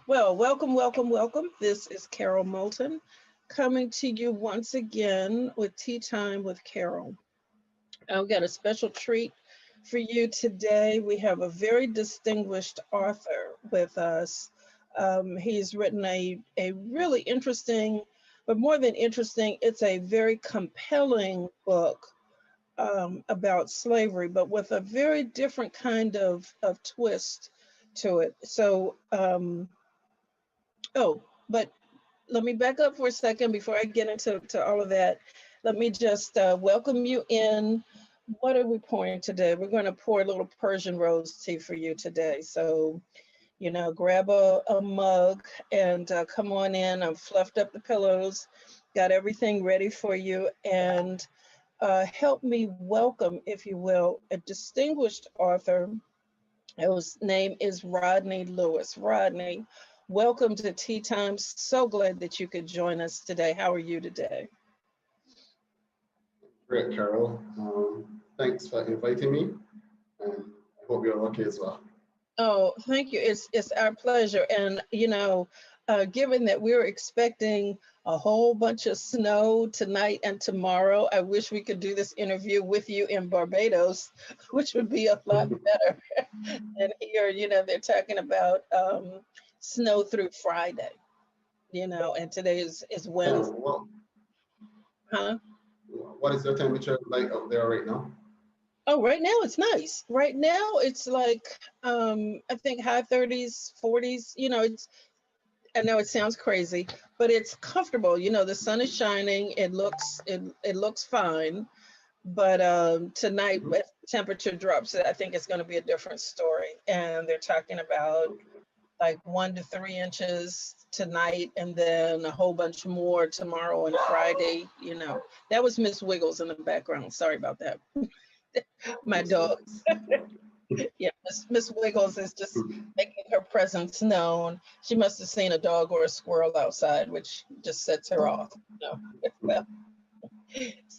Well, welcome, welcome, welcome. This is Carol Moulton coming to you once again with Tea Time with Carol. I've got a special treat for you today. We have a very distinguished author with us. He's written a really interesting, but more than interesting, it's a very compelling book about slavery, but with a very different kind of twist to it. Oh, but let me back up for a second before I get into all of that. Let me just welcome you in. What are we pouring today? We're going to pour a little Persian rose tea for you today. So, grab a mug and come on in. I've fluffed up the pillows, got everything ready for you. And help me welcome, if you will, a distinguished author whose name is Rodney Lewis. Rodney, welcome to Tea Time. So glad that you could join us today. How are you today? Great, Carol. Thanks for inviting me, and I hope you're okay as well. Oh, thank you. It's our pleasure. And given that we're expecting a whole bunch of snow tonight and tomorrow, I wish we could do this interview with you in Barbados, which would be a lot better. And here, they're talking about snow through Friday, and today is Wednesday. Well, Huh? what is your temperature like out there right now? Oh, right now it's nice. Right now it's like I think high 30s, 40s. I know it sounds crazy, but it's comfortable. The sun is shining. It looks fine. But tonight, Mhm. if the temperature drops, I think it's going to be a different story. And they're talking about Okay. like 1 to 3 inches tonight, and then a whole bunch more tomorrow and Friday. That was Miss Wiggles in the background. Sorry about that. My That's dog. nice. Yeah, Miss Wiggles is just making her presence known. She must have seen a dog or a squirrel outside, which just sets her off. Well,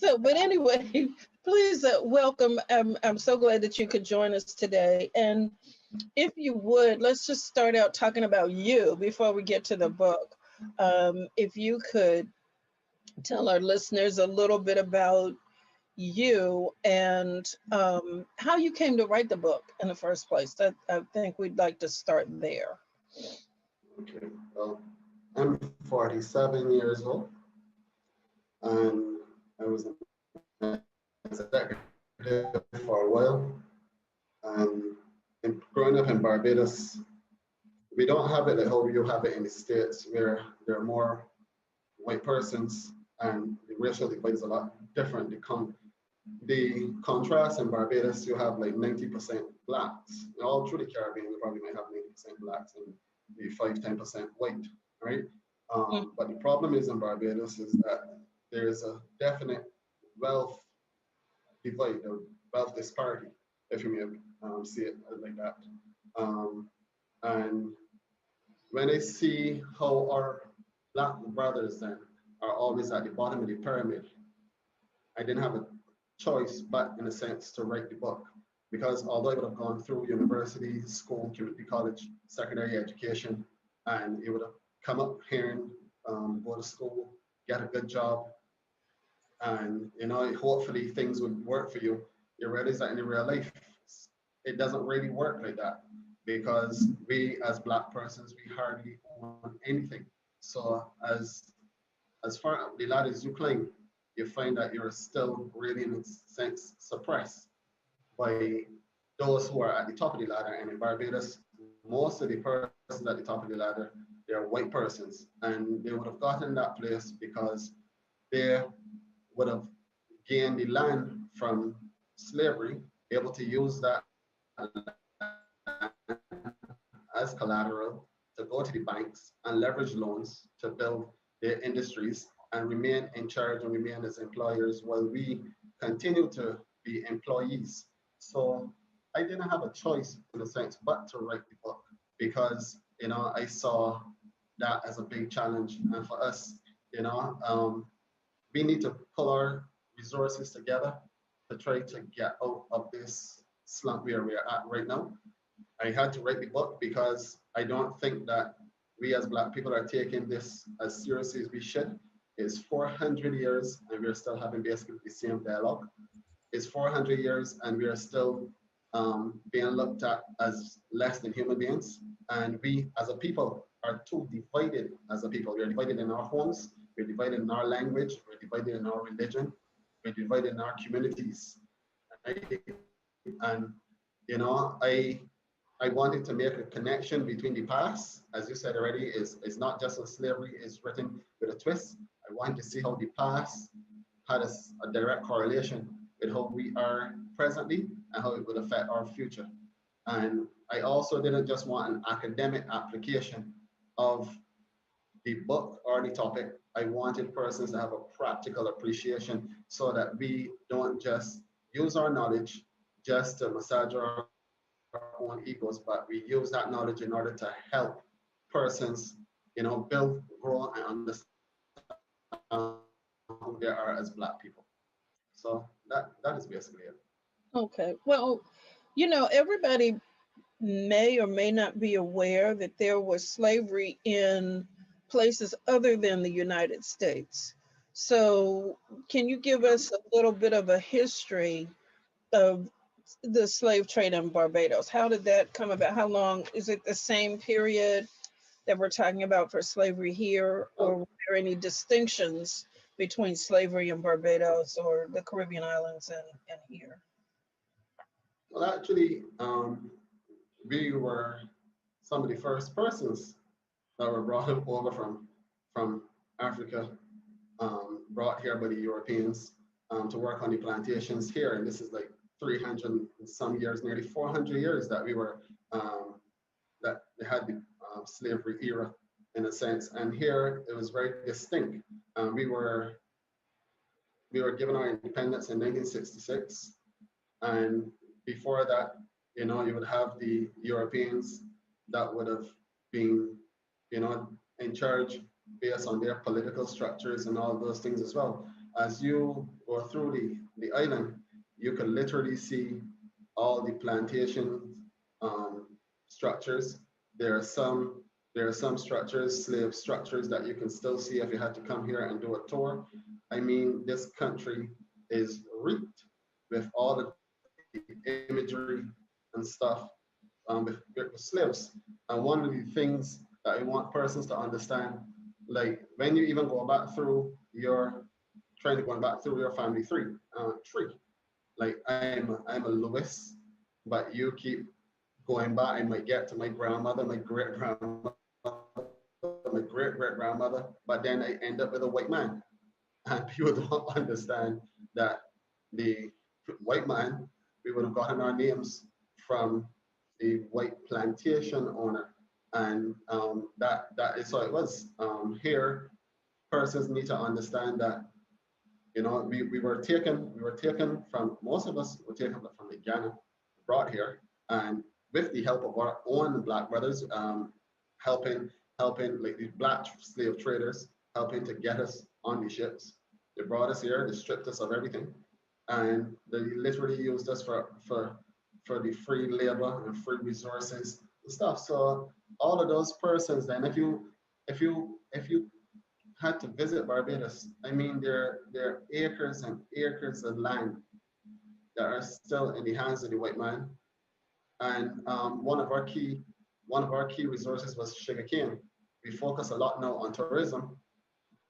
but anyway, please welcome. I'm so glad that you could join us today. And if you would, let's just start out talking about you before we get to the book. If you could tell our listeners a little bit about you and how you came to write the book in the first place. I think we'd like to start there. Okay. Well, I'm 47 years old, and I was an executive for a while. And growing up in Barbados, we don't have it like how you have it in the States, where there are more white persons and the racial divide is a lot different. The contrast in Barbados, you have like 90% blacks. All through the Caribbean, you probably might have 90% blacks and maybe 5-10% white, right? Mm. But the problem is in Barbados is that there's a definite wealth divide, or wealth disparity, if you may see it like that. Um, and when I see how our black brothers then are always at the bottom of the pyramid, I didn't have a choice but, in a sense, to write the book. Because although I would have gone through university, school, community college, secondary education, and it would have come up here, go to school, get a good job, and hopefully things would work for you. You realize that in real life, it doesn't really work like that because we as black persons, we hardly own anything. So as far the ladders you climb, you find that you're still really in a sense suppressed by those who are at the top of the ladder. And in Barbados, most of the persons at the top of the ladder, they're white persons. And they would have gotten that place because they would have gained the land from slavery, able to use that as collateral to go to the banks and leverage loans to build their industries and remain in charge and remain as employers while we continue to be employees. So I didn't have a choice in a sense but to write the book because I saw that as a big challenge. And for us, we need to pull our resources together to try to get out of this slump where we're at right now. I had to write the book because I don't think that we as Black people are taking this as seriously as we should. It's 400 years and we're still having basically the same dialogue. It's 400 years and we are still being looked at as less than human beings. And we as a people are too divided as a people. We're divided in our homes, we're divided in our language, we're divided in our religion, we're divided in our communities. And you know, I wanted to make a connection between the past, as you said already, is not just on slavery, it's written with a twist. I wanted to see how the past had a direct correlation with how we are presently and how it would affect our future. And I also didn't just want an academic application of the book or the topic. I wanted persons to have a practical appreciation so that we don't just use our knowledge just to massage our own egos, but we use that knowledge in order to help persons, you know, build, grow, and understand who they are as Black people. So that is basically it. Okay. Well, you know, everybody may or may not be aware that there was slavery in places other than the United States. So, can you give us a little bit of a history of the slave trade in Barbados? How did that come about? How long is it the same period that we're talking about for slavery here, or were there any distinctions between slavery in Barbados or the Caribbean islands and here? Well, actually, we were some of the first persons that were brought over from Africa, brought here by the Europeans to work on the plantations here. And this is like 300 and some years, nearly 400 years that we were, that they had the slavery era in a sense. And here it was very distinct. We were given our independence in 1966. And before that, you know, you would have the Europeans that would have been, you know, in charge based on their political structures and all those things as well. As you go through the island, you can literally see all the plantation structures. There are some structures, slave structures, that you can still see if you had to come here and do a tour. I mean, this country is reeked with all the imagery and stuff with slaves. And one of the things that I want persons to understand, like when you even go back through your, trying to go back through your family tree, like I'm a Lewis, but you keep going back. I might get to my grandmother, my great grandmother, my great great grandmother, but then I end up with a white man, and people don't understand that the white man, we would have gotten our names from the white plantation owner, and that is how it was. Here, persons need to understand that, you know, we were taken from, most of us were taken from Ghana, brought here, and with the help of our own Black brothers, helping like the Black slave traders, helping to get us on the ships. They brought us here, they stripped us of everything, and they literally used us for the free labor and free resources and stuff. So all of those persons, then if you had to visit Barbados, I mean, there are acres and acres of land that are still in the hands of the white man. And one of our key resources was sugarcane. We focus a lot now on tourism,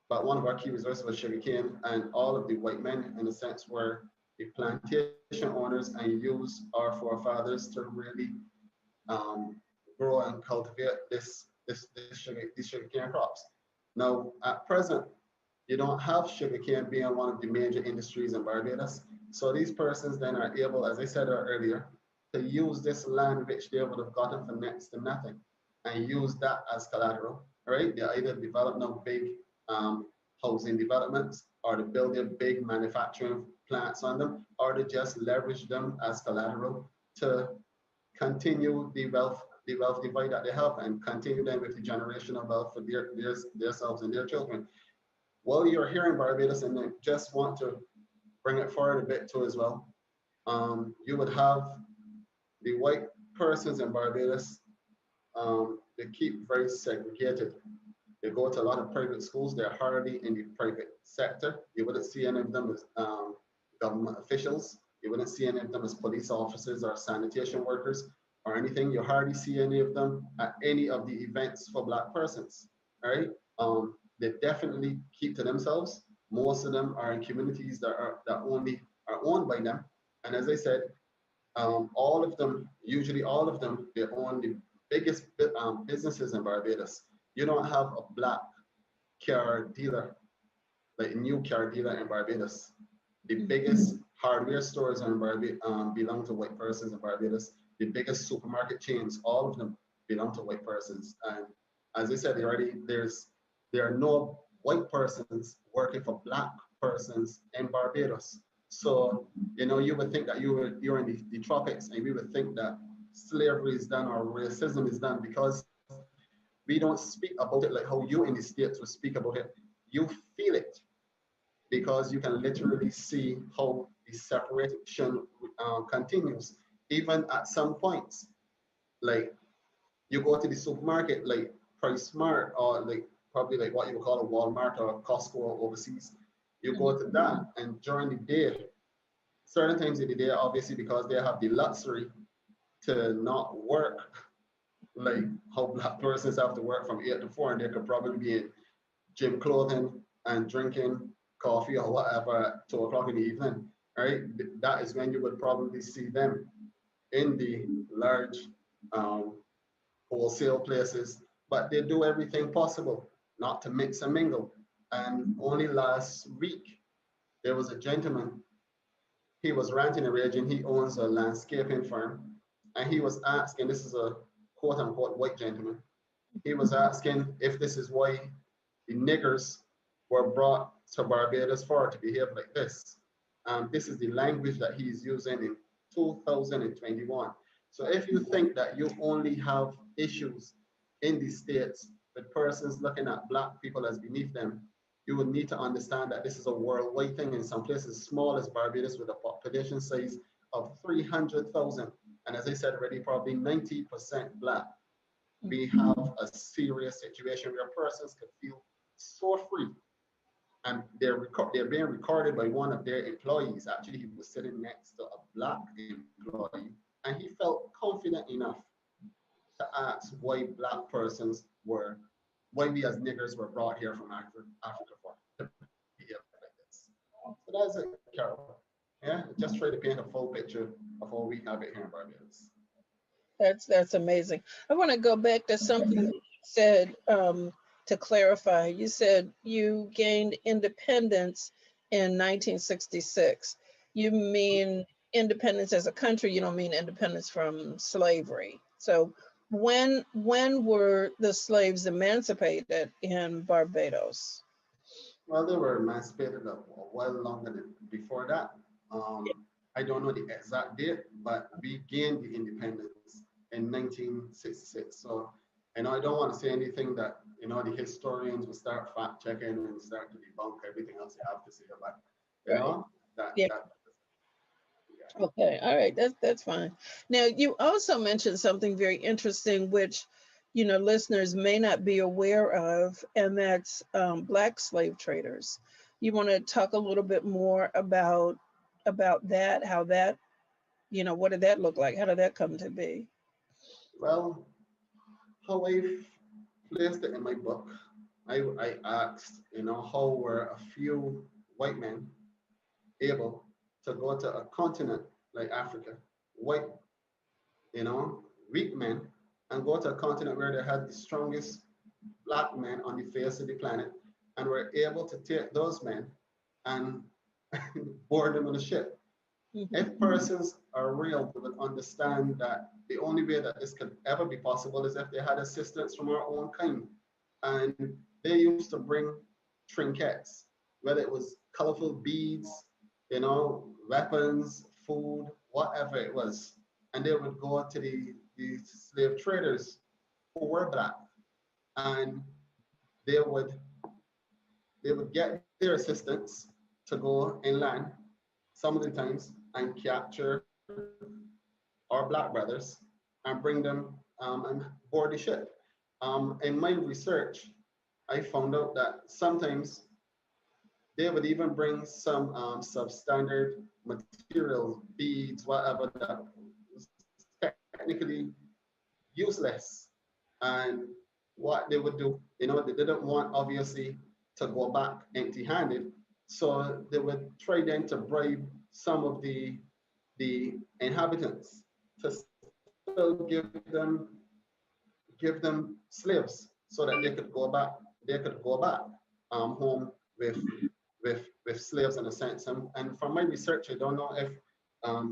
but one of our key resources was sugarcane, and all of the white men, in a sense, were the plantation owners and used our forefathers to really grow and cultivate these sugarcane crops. Now, at present, you don't have sugarcane being one of the major industries in Barbados. So these persons then are able, as I said earlier, to use this land which they would have gotten for next to nothing and use that as collateral, right? They either develop now big housing developments, or to build their big manufacturing plants on them, or to just leverage them as collateral to continue the wealth divide that they have, and continue them with the generational wealth for themselves and their children. While you're here in Barbados, and I just want to bring it forward a bit too as well, you would have the white persons in Barbados they keep very segregated. They go to a lot of private schools. They're hardly in the private sector. You wouldn't see any of them as government officials. You wouldn't see any of them as police officers or sanitation workers or anything. You hardly see any of them at any of the events for Black persons. All right. They definitely keep to themselves. Most of them are in communities that only are owned by them. And as I said, all of them, usually all of them, they own the biggest businesses in Barbados. You don't have a Black car dealer, like a new car dealer in Barbados. The biggest hardware stores in Barbados belong to white persons in Barbados. The biggest supermarket chains, all of them belong to white persons. And as I said already, there are no white persons working for Black persons in Barbados. So, you know, you would think that you're in the tropics, and we would think that slavery is done or racism is done, because we don't speak about it like how you in the States would speak about it. You feel it, because you can literally see how the separation continues. Even at some points, like you go to the supermarket, like Price Mart, or like probably like what you would call a Walmart or a Costco overseas. You go to that, and during the day, certain times in the day, obviously because they have the luxury to not work like how Black persons have to work from 8 to 4, and they could probably be in gym clothing and drinking coffee or whatever at 2 o'clock in the evening, right? That is when you would probably see them in the large um, wholesale places, but they do everything possible not to mix and mingle. And only last week, there was a gentleman, he was ranting and raging, he owns a landscaping firm, and he was asking, this is a quote unquote white gentleman, he was asking if this is why the niggers were brought to Barbados for to behave like this. This is the language that he's using in 2021. So if you think that you only have issues in the States with persons looking at Black people as beneath them, you would need to understand that this is a worldwide thing. In some places small as Barbados, with a population size of 300,000. And as I said already, probably 90% Black. We have a serious situation where persons could feel so free, and they're being recorded by one of their employees. Actually, he was sitting next to a Black employee, and he felt confident enough to ask why Black persons were, why we as niggers were brought here from Africa for to behave like this. So that's it, Carol. Yeah, just try to paint a full picture of how we have it here in Barbados. That's amazing. I want to go back to something that you said, to clarify. You said you gained independence in 1966. You mean independence as a country, you don't mean independence from slavery. So when were the slaves emancipated in Barbados? Well, they were emancipated a while longer than before that. Um, I don't know the exact date, but we gained the independence in 1966. So, I don't want to say anything that, the historians will start fact checking and start to debunk everything else you have to say about, you Right. know, that, Yeah. that, yeah. Okay. All right. That's fine. Now, you also mentioned something very interesting, which, listeners may not be aware of, and that's Black slave traders. You want to talk a little bit more about that? How that, what did that look like? How did that come to be? Well, how I've placed it in my book, I asked, how were a few white men able to go to a continent like Africa, white, you know, weak men, and go to a continent where they had the strongest Black men on the face of the planet, and were able to take those men and board them on a ship. If persons are real, they would understand that the only way that this could ever be possible is if they had assistance from our own kind. And they used to bring trinkets, whether it was colorful beads, weapons, food, whatever it was. And they would go to the slave traders who were Black, and they would they would get their assistants to go inland some of the times and capture our Black brothers and bring them and board the ship. In my research, I found out that sometimes they would even bring some substandard materials, beads, whatever, that was technically useless. And what they would do, they didn't want obviously to go back empty-handed, so they would try then to bribe some of the inhabitants to still give them slaves so that they could go back home with slaves in a sense. And from my research, I don't know if I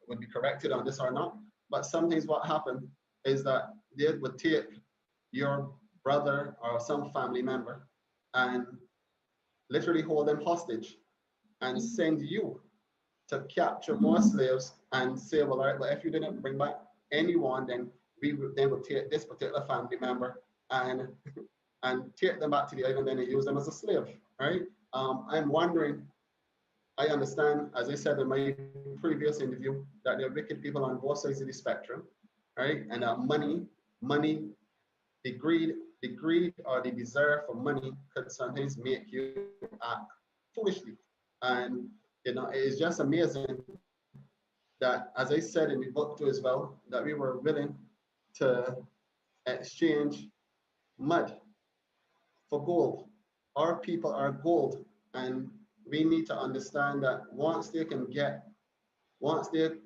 would be corrected on this or not, but sometimes what happened is that they would take your brother or some family member and literally hold them hostage and send you to capture more slaves and say, well, all right, but if you didn't bring back anyone, then we would take this particular family member and take them back to the island and use them as a slave, right? I'm wondering, I understand, as I said in my previous interview, that there are wicked people on both sides of the spectrum, right? And money, the greed or the desire for money could sometimes make you act foolishly. And it is just amazing that, as I said in the book too as well, that we were willing to exchange mud for gold. Our people are gold, and we need to understand that once they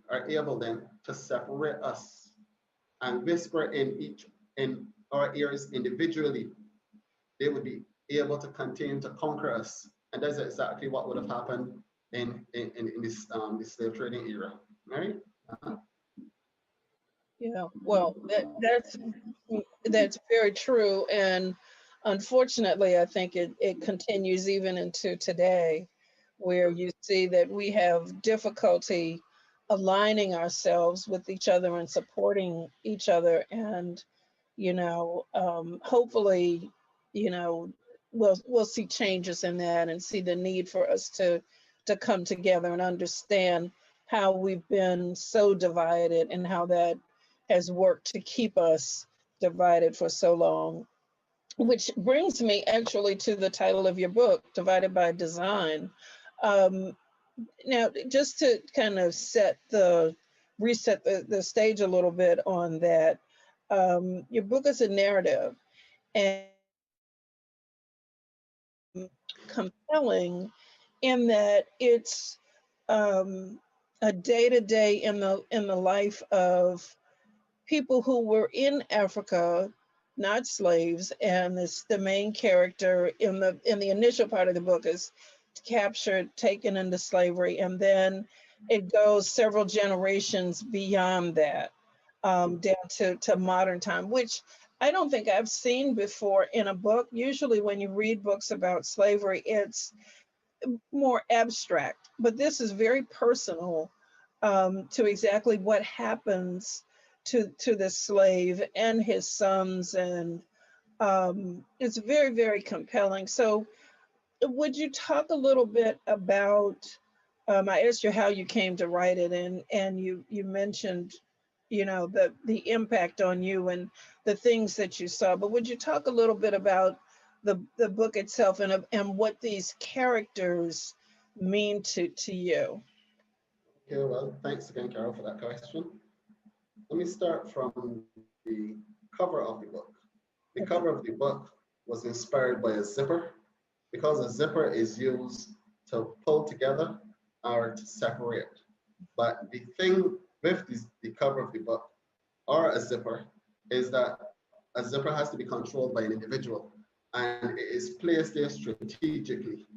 are able then to separate us and whisper in our ears individually, they would be able to continue to conquer us. And that's exactly what would have happened in this slave trading era, right? Uh-huh. Yeah, well, that's very true, and unfortunately, I think it continues even into today, where you see that we have difficulty aligning ourselves with each other and supporting each other, and hopefully, you know, we'll see changes in that and see the need for us to come together and understand how we've been so divided and how that has worked to keep us divided for so long. Which brings me actually to the title of your book, Divided by Design. Um, Now, just to kind of reset the stage a little bit on that, your book is a narrative and compelling in that it's a day to day in the life of people who were in Africa, not slaves, and this the main character in the initial part of the book is captured, taken into slavery, and then it goes several generations beyond that, down to modern time, which I don't think I've seen before in a book. Usually when you read books about slavery, it's more abstract, but this is very personal, to exactly what happens to the slave and his sons, and it's very, very compelling. So would you talk a little bit about, I asked you how you came to write it, and you mentioned, the impact on you and the things that you saw, but would you talk a little bit about the book itself and what these characters mean to you? Okay, well, thanks again, Carol, for that question. Let me start from the cover of the book. The Okay. cover of the book was inspired by a zipper, because a zipper is used to pull together or to separate. But the thing with the cover of the book or a zipper is that a zipper has to be controlled by an individual, and it is placed there strategically.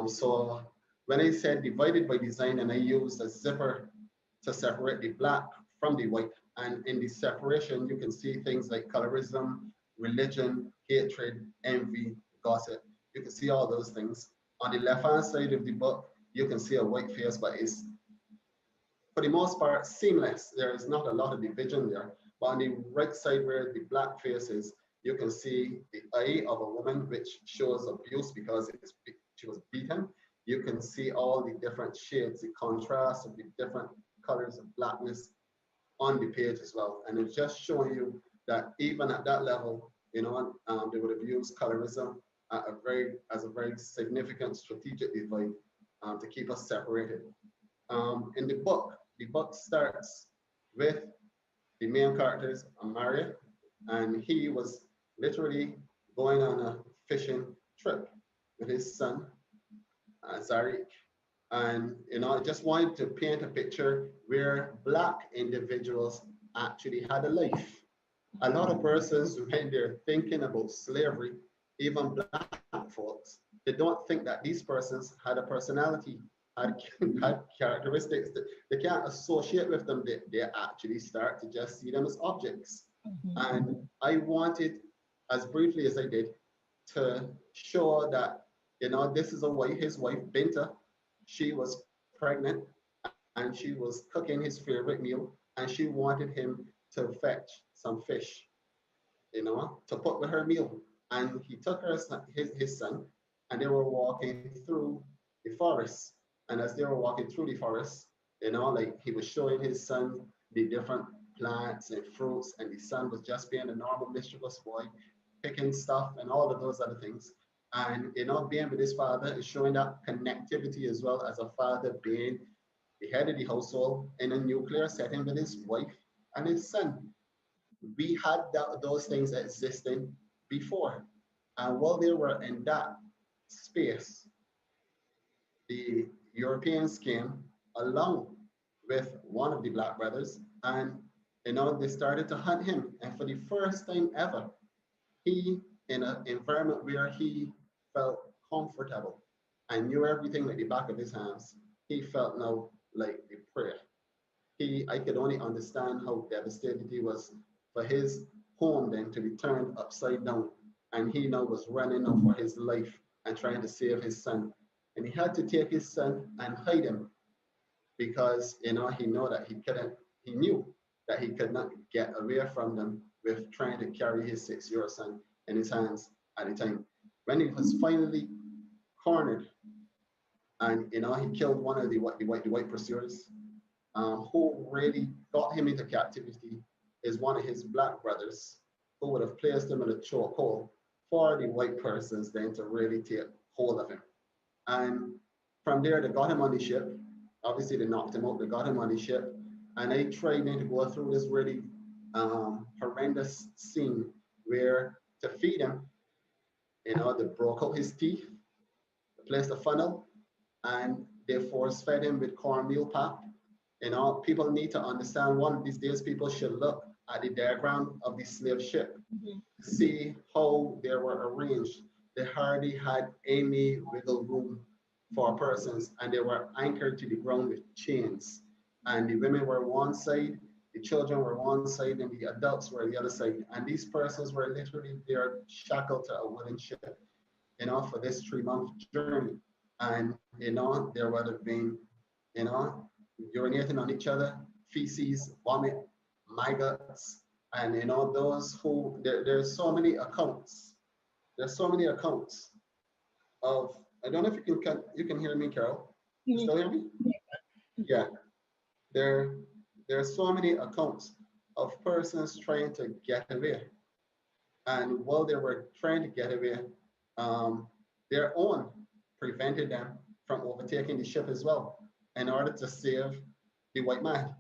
So when I said divided by design, and I used a zipper to separate the black from the white, and in the separation, you can see things like colorism, religion, hatred, envy, gossip. You can see all those things. On the left-hand side of the book, you can see a white face, but it's, for the most part, seamless. There is not a lot of division there. But on the right side where the black face is, you can see the eye of a woman, which shows abuse because she was beaten. You can see all the different shades, the contrast of the different colors of blackness on the page as well. And it's just showing you that even at that level, they would have used colorism as a very significant strategic device to keep us separated. In the book starts with the main characters, Maria, and he was literally going on a fishing trip with his son, Zarik. And I just wanted to paint a picture where Black individuals actually had a life. A lot of persons, when they're thinking about slavery, even Black folks, they don't think that these persons had a personality, had, had characteristics that they can't associate with them. They actually start to just see them as objects. And I wanted, as briefly as I did, to show that, this is a wife, his wife, Binta. She was pregnant and she was cooking his favorite meal and she wanted him to fetch some fish, to put with her meal. And he took his son, and they were walking through the forest. And as they were walking through the forest, like he was showing his son the different plants and fruits, and the son was just being a normal mischievous boy, picking stuff and all of those other things. And being with his father is showing that connectivity as well as a father being the head of the household in a nuclear setting with his wife and his son. We had those things existing before. And while they were in that space, the Europeans came along with one of the Black brothers, and they started to hunt him. And for the first time ever, he, in an environment where he felt comfortable and knew everything like the back of his hands, he felt now like a prey. I could only understand how devastated he was for his home then to be turned upside down. And he now was running now for his life and trying to save his son. And he had to take his son and hide him because he knew that he could not get away from them with trying to carry his 6-year-old son in his hands at the time. When he was finally cornered and he killed one of the white pursuers, who really got him into captivity is one of his Black brothers who would have placed him in a chokehold for the white persons then to really take hold of him. And from there, they got him on the ship. Obviously, they knocked him out, they got him on the ship. And I tried then to go through this really horrendous scene where to feed him, they broke out his teeth, they placed a funnel, and they force fed him with cornmeal pap. People need to understand one of these days, people should look at the diagram of the slave ship, see how they were arranged. They hardly had any wiggle room for persons, and they were anchored to the ground with chains. And the women were one side, the children were one side, and the adults were the other side. And these persons were literally there shackled to a wooden ship, for this 3-month journey. And, there would have been, urinating on each other, feces, vomit, maggots, and, those who, there's so many accounts. There's so many accounts of, I don't know if you can hear me, Carol. You still hear me? Yeah. There are so many accounts of persons trying to get away. And while they were trying to get away, their own prevented them from overtaking the ship as well in order to save the white man.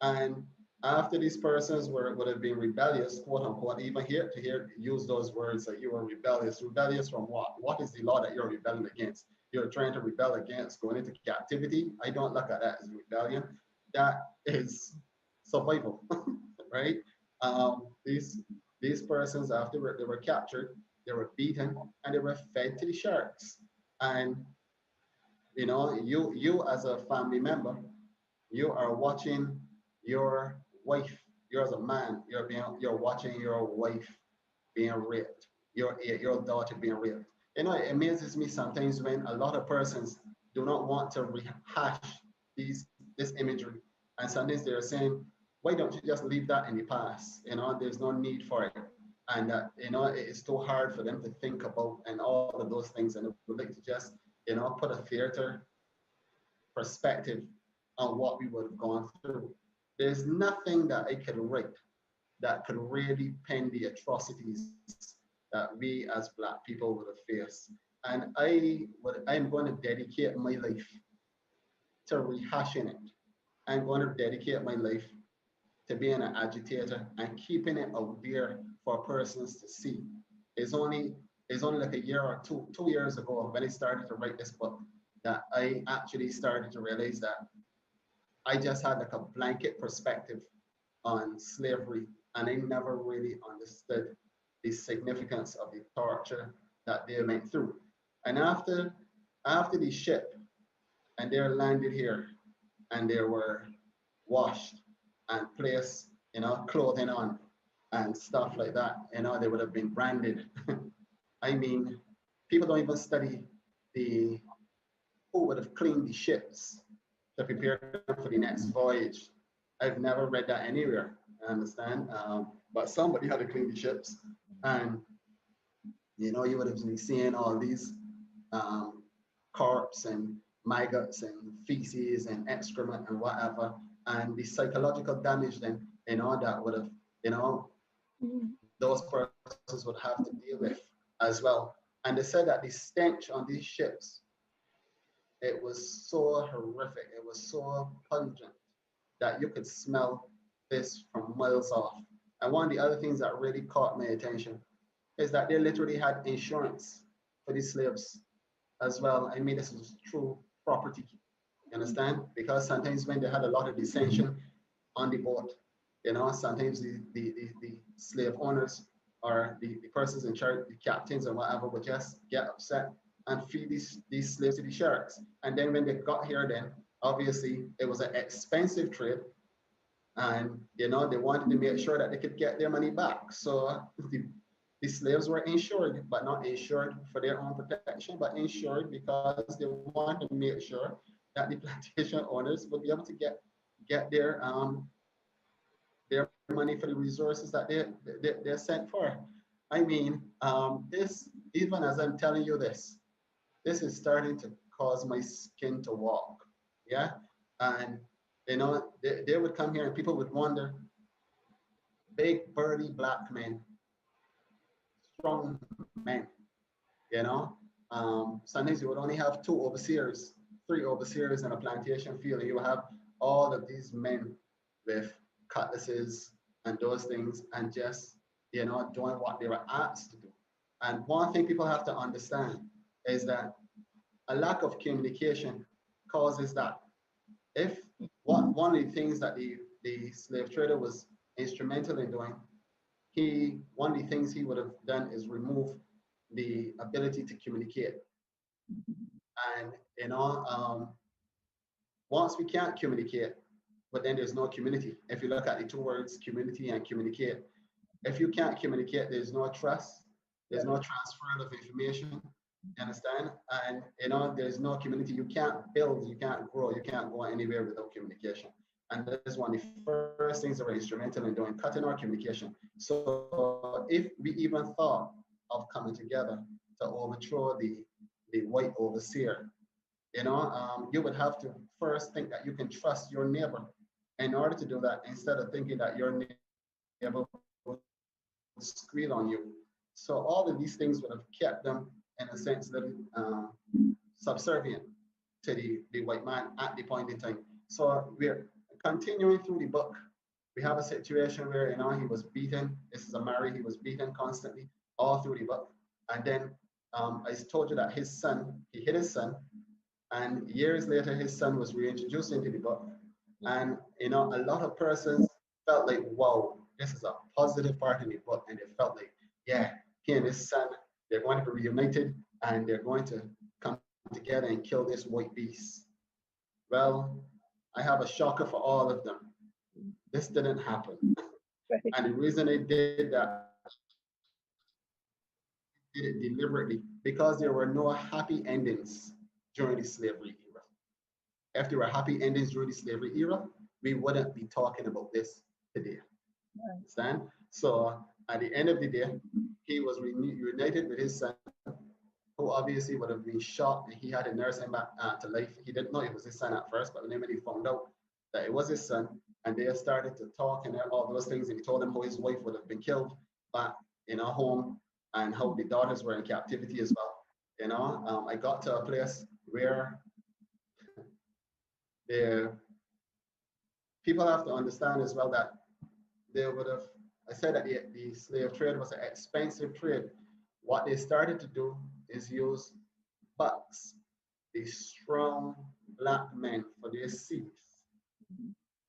And after these persons would have been rebellious, quote unquote, even here to hear use those words that you are rebellious. Rebellious from what? What is the law that you're rebelling against? You're trying to rebel against going into captivity. I don't look at that as rebellion. That is survival, right? These persons, after they were captured, they were beaten and they were fed to the sharks. And you as a family member, you are watching your wife. You're as a man, you're watching your wife being raped, your daughter being raped. It amazes me sometimes when a lot of persons do not want to rehash this imagery. And sometimes they're saying, why don't you just leave that in the past? There's no need for it. And it's too hard for them to think about and all of those things. And they would like to just, put a theater perspective on what we would have gone through. There's nothing that I could write that could really pen the atrocities that we as Black people would have faced. And I'm going to dedicate my life to rehashing it. I'm going to dedicate my life to being an agitator and keeping it out there for persons to see. It's only it's only like a year or 2 years ago when I started to write this book that I actually started to realize that I just had like a blanket perspective on slavery, and I never really understood the significance of the torture that they went through. And after the ship and they landed here and they were washed and placed, clothing on and stuff like that, they would have been branded. I mean, people don't even study the who would have cleaned the ships to prepare them for the next voyage. I've never read that anywhere. I understand, but somebody had to clean the ships, and you would have been seeing all these um, corpse and maggots and feces and excrement and whatever, and the psychological damage then, that would have, those persons would have to deal with as well. And they said that the stench on these ships, it was so horrific, it was so pungent that you could smell this from miles off. And one of the other things that really caught my attention is that they literally had insurance for these slaves as well. I mean, this was true property, you understand? Because sometimes when they had a lot of dissension on the boat, sometimes the slave owners or the persons in charge, the captains and whatever, would just get upset and feed these slaves to the sharks. And then when they got here, then obviously it was an expensive trade, and they wanted to make sure that they could get their money back. So the slaves were insured, but not insured for their own protection, but insured because they wanted to make sure that the plantation owners would be able to get their money for the resources that they're sent for. I mean, this, even as I'm telling you this is starting to cause my skin to walk. Yeah. And they would come here and people would wonder, big burly Black men, strong men, you know. Sometimes you would only have 2 overseers, 3 overseers in a plantation field, and you would have all of these men with cutlasses and those things, and just doing what they were asked to do. And one thing people have to understand is that a lack of communication causes that. If one of the things that the slave trader was instrumental in doing, one of the things he would have done is remove the ability to communicate. And once we can't communicate, but then there's no community. If you look at the two words, community and communicate, if you can't communicate, there's no trust, there's no transfer of information. You understand? And there's no community. You can't build, you can't grow, you can't go anywhere without communication. And that is one of the first things that we're instrumental in doing, cutting our communication. So if we even thought of coming together to overthrow the white overseer, you would have to first think that you can trust your neighbor. In order to do that, instead of thinking that your neighbor will squeal on you. So all of these things would have kept them, in a sense, little subservient to the white man at the point in time. So we're continuing through the book. We have a situation where he was beaten. This is a Mary. He was beaten constantly all through the book. And then I told you that his son, he hit his son, and years later his son was reintroduced into the book. And a lot of persons felt like, wow, this is a positive part in the book, and they felt like, yeah, he and his son, they're going to be reunited and they're going to come together and kill this white beast. Well, I have a shocker for all of them. This didn't happen. And the reason they did that, did it deliberately, because there were no happy endings during the slavery era. If there were happy endings during the slavery era, we wouldn't be talking about this today. Understand? So at the end of the day, he was reunited with his son, who obviously would have been shot, and he had to nurse him back to life. He didn't know it was his son at first, but then when he found out that it was his son, And they started to talk and all those things. And he told them how his wife would have been killed back in her home and how the daughters were in captivity as well. I got to a place where the people have to understand as well that they would have, I said that the slave trade was an expensive trade. What they started to do is use bucks, these strong black men for their seeds.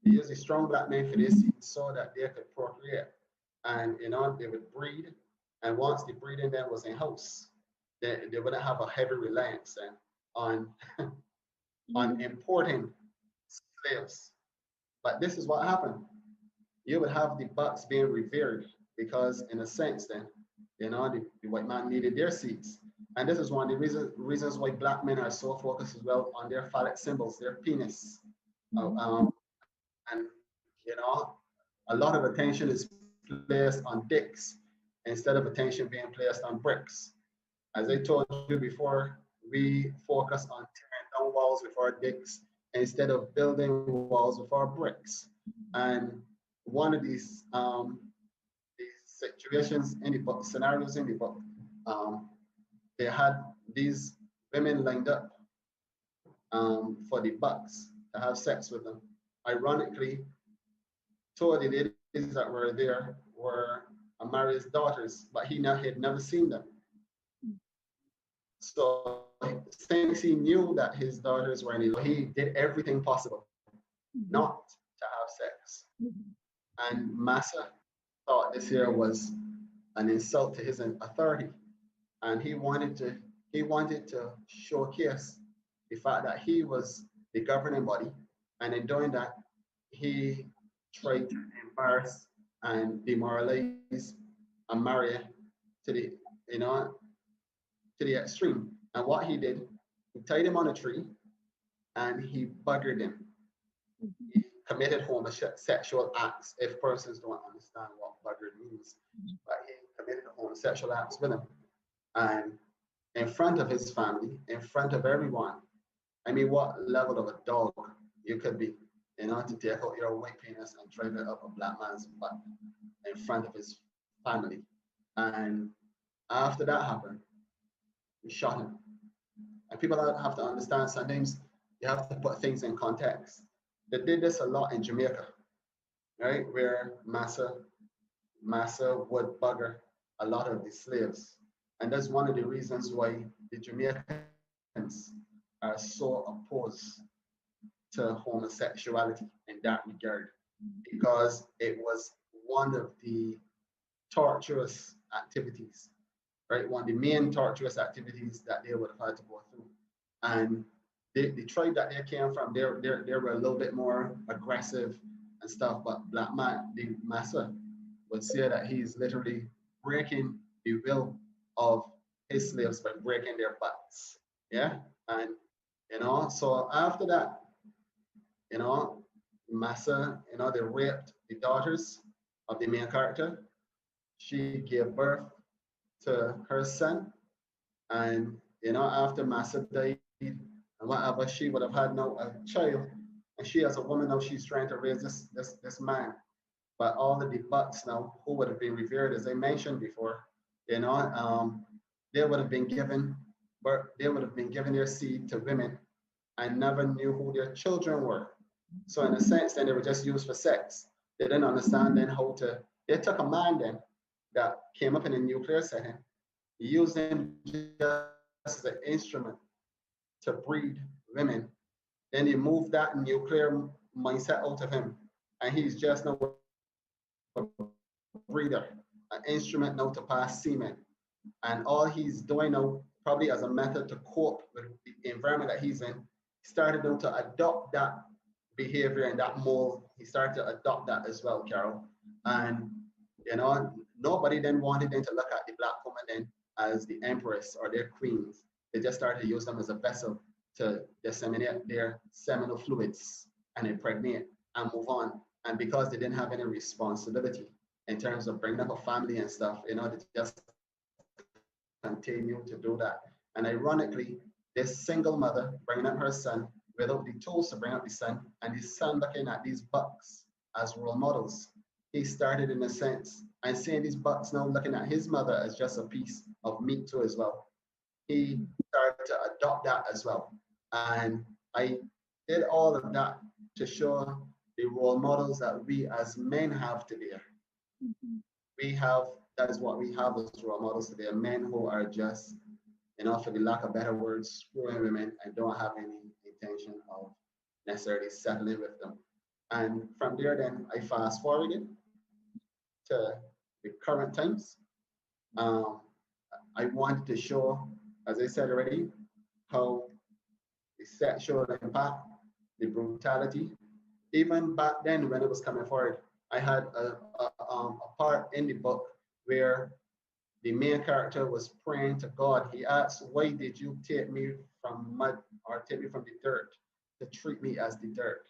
They use the strong black men for their seeds so that they could procreate. And they would breed. And once the breeding then was in house, they wouldn't have a heavy reliance on on importing slaves. But this is what happened. You would have the bucks being revered because, in a sense, then, the white man needed their seeds. And this is one of the reasons why black men are so focused as well on their phallic symbols, their penis. And, a lot of attention is placed on dicks instead of attention being placed on bricks. As I told you before, we focus on tearing down walls with our dicks instead of building walls with our bricks. And one of these situations in the book, scenarios in the book, they had these women lined up for the bucks to have sex with them. Ironically, two of the ladies that were there were Amari's daughters, but he had never seen them. So since he knew that his daughters were in it, he did everything possible not to have sex. And Massa thought this here was an insult to his authority, and he wanted to showcase the fact that he was the governing body, and in doing that, he tried to embarrass and demoralize Amaria to the to the extreme. And what he did, he tied him on a tree and he buggered him. He committed homosexual acts, if persons don't understand what buggered means. But he committed homosexual acts with him. And in front of his family, in front of everyone. I mean, what level of a dog you could be, to take out your white penis and drive it up a black man's butt in front of his family. And after that happened, we shot him. And people have to understand sometimes you have to put things in context. They did this a lot in Jamaica, right? Where Massa would bugger a lot of the slaves. And that's one of the reasons why the Jamaicans are so opposed to homosexuality in that regard, because it was one of the torturous activities, right? One of the main torturous activities that they would have had to go through. And the tribe that they came from, they were a little bit more aggressive and stuff, but Black Man, the Massa, would say that he's literally breaking the will of his slaves by breaking their butts. Yeah. And so after that, Massa, they raped the daughters of the main character. She gave birth to her son. And, after Massa died and whatever, she would have had now a child. And she, as a woman, now she's trying to raise this man. But all of the bucks now, who would have been revered, as I mentioned before, they would have been given, their seed to women and never knew who their children were. So in a sense, then they were just used for sex. They didn't understand then they took a man then that came up in a nuclear setting, used him just as an instrument to breed women. Then they moved that nuclear mindset out of him. And he's just now a breeder, an instrument now to pass semen. And all he's doing now, probably as a method to cope with the environment that he's in, he started now to adopt that behavior and that mold. He started to adopt that as well, Carol. And nobody then wanted them to look at the Black woman then as the empress or their queens. They just started to use them as a vessel to disseminate their seminal fluids and impregnate and move on. And because they didn't have any responsibility in terms of bringing up a family and stuff, they just continue to do that. And ironically, this single mother bringing up her son without the tools to bring up the son, and the son looking at these bucks as role models. He started in a sense and seeing these bucks now looking at his mother as just a piece of meat too as well. He started to adopt that as well. And I did all of that to show the role models that we as men have today. We have, that is what we have as role models today, men who are just, for the lack of better words, screwing women and don't have any intention of necessarily settling with them. And from there, then I fast forwarded to the current times. Um, I wanted to show, as I said already, how the sexual impact, the brutality, even back then when it was coming forward, I had a part in the book where the main character was praying to God. He asked, why did you take me from mud or take me from the dirt to treat me as the dirt?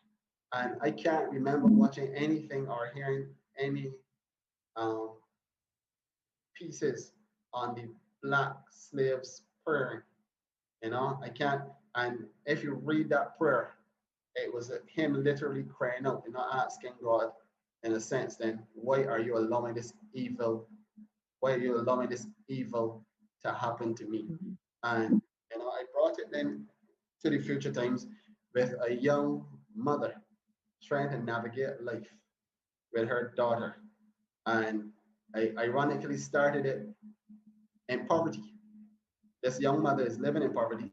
And I can't remember watching anything or hearing any um, pieces on the black slaves praying. I can't. And if you read that prayer, it was him literally crying out, asking God, in a sense, then why are you allowing this evil? Why are you allowing this evil to happen to me? And I brought it then to the future times with a young mother trying to navigate life with her daughter. And I ironically started it in poverty. This young mother is living in poverty.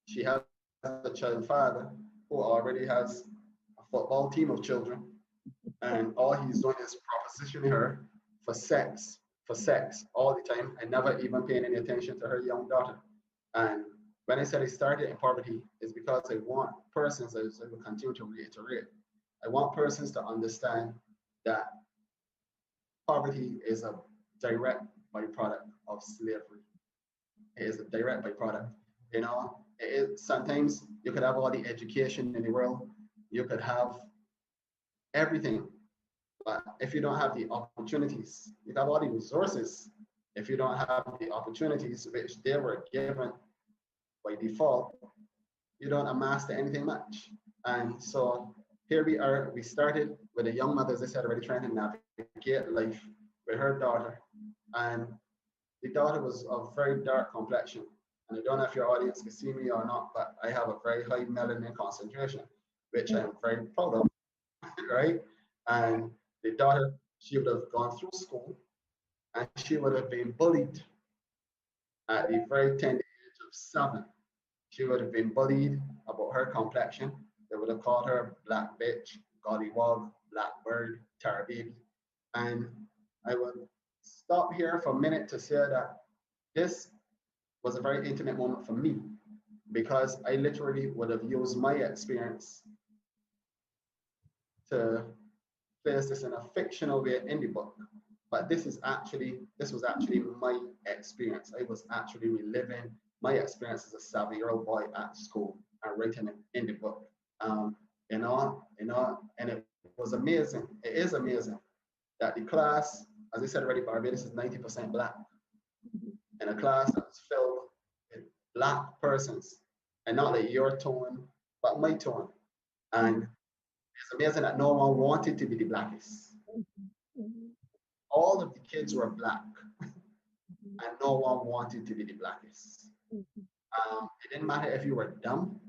She has a child father who already has a football team of children. And all he's doing is propositioning her for sex all the time, and never even paying any attention to her young daughter. And when I said I started in poverty, it's because I want persons, as I will continue to reiterate, I want persons to understand that poverty is a direct byproduct of slavery. It is a direct byproduct. Sometimes you could have all the education in the world, you could have everything, but if you don't have the opportunities, you have all the resources. If you don't have the opportunities which they were given by default, you don't amass anything much. And so here we are. We started with a young mother, as I said, already trying to navigate life with her daughter. And the daughter was of very dark complexion. And I don't know if your audience can see me or not, but I have a very high melanin concentration, which I'm very proud of, right? And the daughter, she would have gone through school and she would have been bullied at the very tender age of 7. She would have been bullied about her complexion. They would have called her black bitch, gollywog, blackbird, tar baby. And I would stop here for a minute to say that this was a very intimate moment for me, because I literally would have used my experience to place this in a fictional way in the book. But this was actually my experience. I was actually reliving my experience as a 7-year-old boy at school and writing it in the book. And it was amazing. It is amazing that the class, as I said already, Barbados is 90% black. In a class that was filled with black persons, and not like your tone, but my tone. And it's amazing that no one wanted to be the blackest. All of the kids were black, and no one wanted to be the blackest. It didn't matter if you were dumb.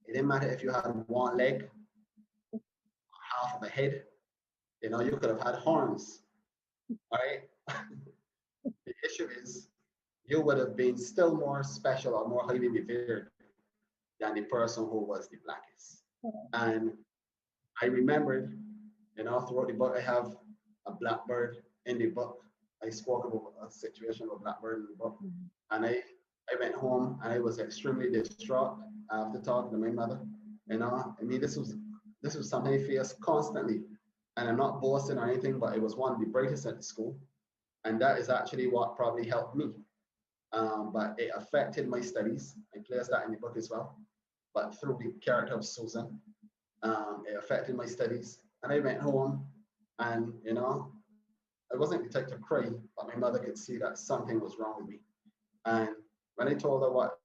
It didn't matter if you had one leg, half of a head. You could have had horns, right? The issue is you would have been still more special or more highly revered than the person who was the blackest. And I remembered, throughout the book, I have a blackbird in the book. I spoke about a situation with blackbird in the book. And I went home and I was extremely distraught after talking to my mother. This was something I faced constantly. And I'm not boasting or anything, but it was one of the brightest at the school. And that is actually what probably helped me. But it affected my studies. I place that in the book as well. But through the character of Susan, it affected my studies. And I went home and, I wasn't the type to cry, but my mother could see that something was wrong with me. And when I told her what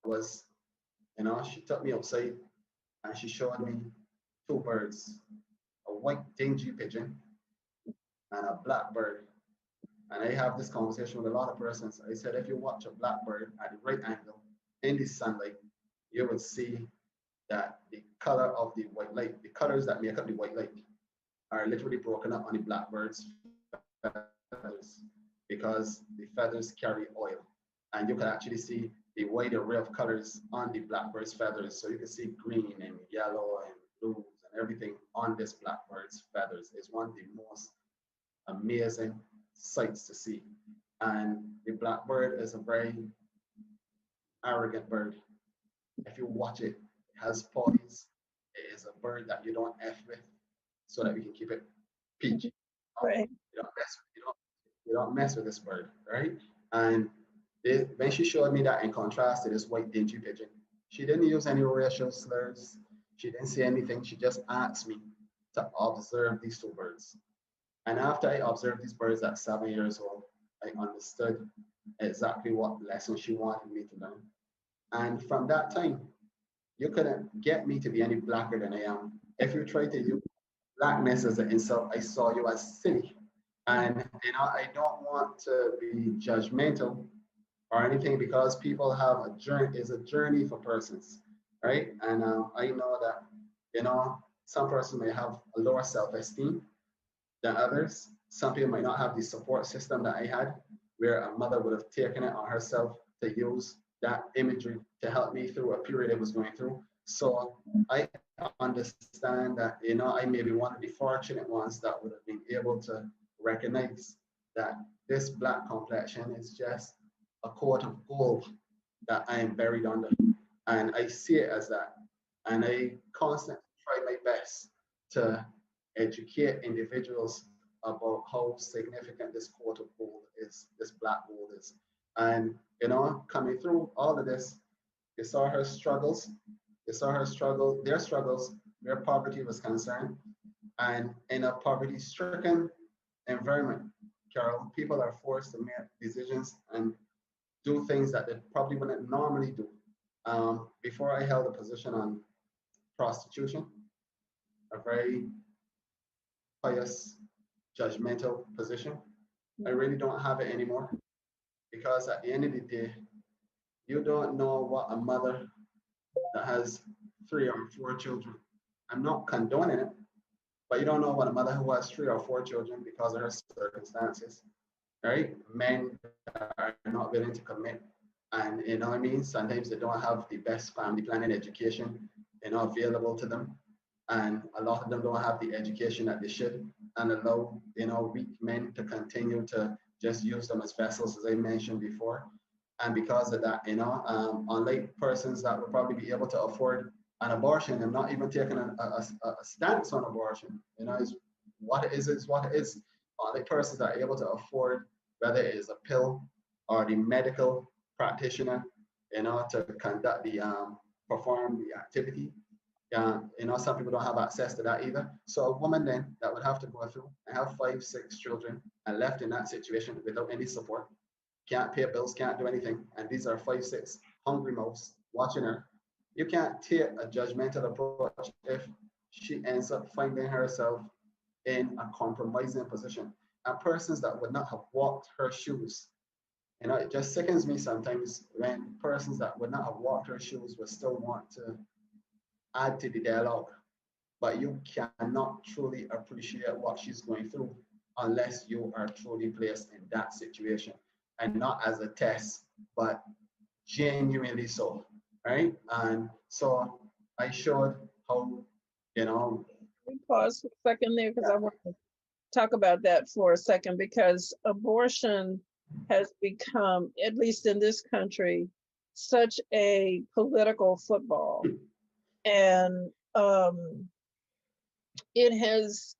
was, she took me outside and she showed me 2 birds. white dingy pigeon and a blackbird. And I have this conversation with a lot of persons. I said, if you watch a blackbird at the right angle in the sunlight, you will see that the color of the white light, the colors that make up the white light, are literally broken up on the blackbird's feathers because the feathers carry oil. And you can actually see the wide array of colors on the blackbird's feathers. So you can see green and yellow and blues and everything on this blackbird's feathers. It's one of the most amazing sights to see. And the blackbird is a very arrogant bird. If you watch it, it has poise. It is a bird that you don't F with so that we can keep it PG. Right. You don't mess with this bird, right? And when she showed me that in contrast to this white dingy pigeon, she didn't use any racial slurs. She didn't say anything. She just asked me to observe these two birds. And after I observed these birds at 7 years old, I understood exactly what lesson she wanted me to learn. And from that time, you couldn't get me to be any blacker than I am. If you try to use blackness as an insult, I saw you as silly. And I don't want to be judgmental or anything because people have a journey, is a journey for persons, right? And I know that some person may have a lower self-esteem than others. Some people might not have the support system that I had, where a mother would have taken it on herself to use that imagery to help me through a period I was going through. So I understand that, I may be one of the fortunate ones that would have been able to recognize that this black complexion is just a coat of gold that I am buried under. And I see it as that. And I constantly try my best to educate individuals about how significant this coat of gold is, this black gold is. And, coming through all of this, you saw her struggles, you saw her struggle, their struggles, where poverty was concerned. And in a poverty-stricken environment, Carol, people are forced to make decisions and do things that they probably wouldn't normally do. Before I held a position on prostitution, a very pious, judgmental position. I really don't have it anymore because at the end of the day, you don't know what a mother that has 3 or 4 children. I'm not condoning it, but you don't know what a mother who has 3 or 4 children because of her circumstances, right? Men that are not willing to commit. And you know what I mean? Sometimes they don't have the best family planning education, available to them. And a lot of them don't have the education that they should and allow, weak men to continue to just use them as vessels, as I mentioned before. And because of that, unlike persons that would probably be able to afford an abortion and not even taking a stance on abortion, is what it is what it is. Unlike persons that are able to afford, whether it is a pill or the medical practitioner, to conduct the perform the activity. Some people don't have access to that either. So a woman then that would have to go through and have 5, 6 children and left in that situation without any support, can't pay bills, can't do anything. And these are 5, 6 hungry mouths watching her. You can't take a judgmental approach if she ends up finding herself in a compromising position. And persons that would not have walked her shoes, it just sickens me sometimes when persons that would not have walked her shoes would still want to add to the dialogue, but you cannot truly appreciate what she's going through unless you are truly placed in that situation, and not as a test, but genuinely so, right? And so I showed how, Let me pause for a second there because I want to talk about that for a second, because abortion has become, at least in this country, such a political football. And it has,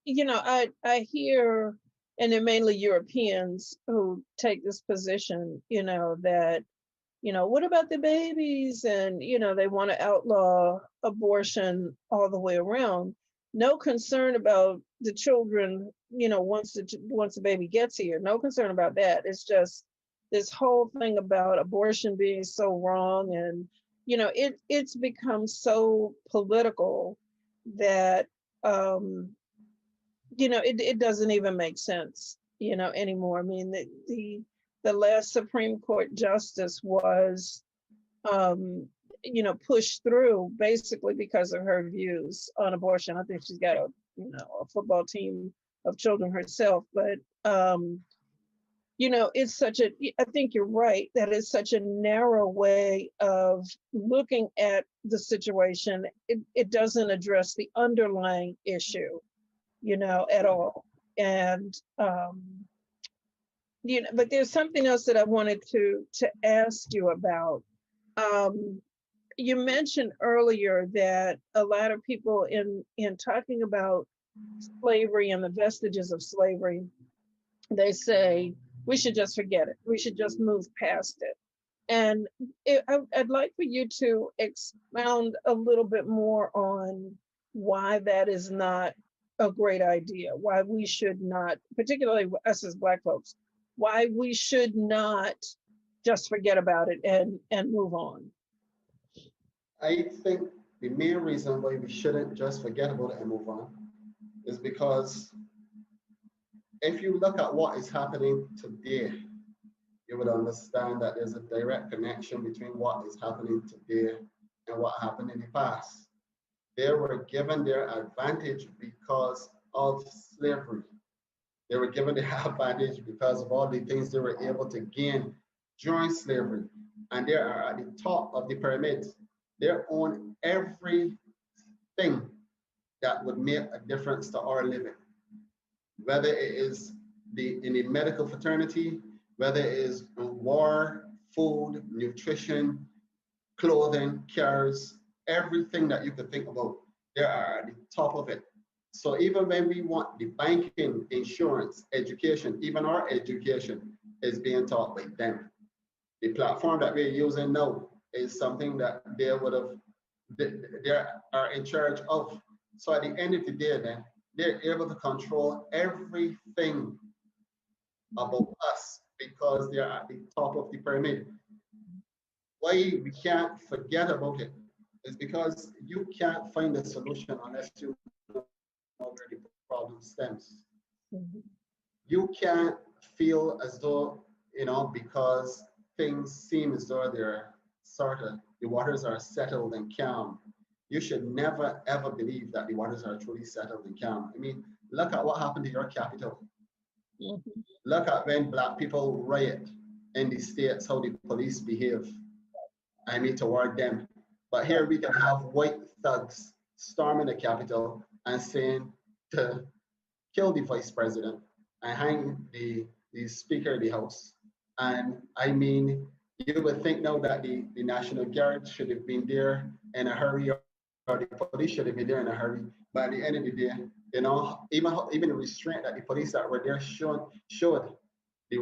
I hear, and they're mainly Europeans who take this position, that, what about the babies? And, they want to outlaw abortion all the way around. No concern about the children, once the baby gets here, no concern about that. It's just this whole thing about abortion being so wrong. And, it's become so political that it doesn't even make sense, anymore. I mean, the last Supreme Court justice was, pushed through basically because of her views on abortion. I think she's got a football team of children herself, but it's I think you're right that it's such a narrow way of looking at the situation. It doesn't address the underlying issue, at all. And, but there's something else that I wanted to ask you about. You mentioned earlier that a lot of people in talking about slavery and the vestiges of slavery, they say we should just forget it. We should just move past it. And I'd like for you to expound a little bit more on why that is not a great idea, why we should not, particularly us as Black folks, why we should not just forget about it and move on. I think the main reason why we shouldn't just forget about it and move on is because if you look at what is happening today, you would understand that there's a direct connection between what is happening today and what happened in the past. They were given their advantage because of slavery. They were given their advantage because of all the things they were able to gain during slavery. And they are at the top of the pyramid. They own everything that would make a difference to our living. Whether it is in the medical fraternity, whether it is war, food, nutrition, clothing, cars, everything that you could think about, they are at the top of it. So even when we want the banking, insurance, education, even our education is being taught by them. The platform that we're using now is something that they are in charge of. So at the end of the day, then they're able to control everything about us because they're at the top of the pyramid. Why we can't forget about it is because you can't find a solution unless you know where the problem stems. Mm-hmm. You can't feel as though, because things seem as though they're the waters are settled and calm. You should never ever believe that the waters are truly settled and calm. I mean, look at what happened to your capital. Mm-hmm. Look at when Black people riot in the states, how the police behave. I mean, toward them. But here we can have white thugs storming the Capitol and saying to kill the vice president and hang the Speaker of the House. And I mean, you would think now that the National Guard should have been there in a hurry, or the police should have been there in a hurry. But at the end of the day, even the restraint that the police that were there showed the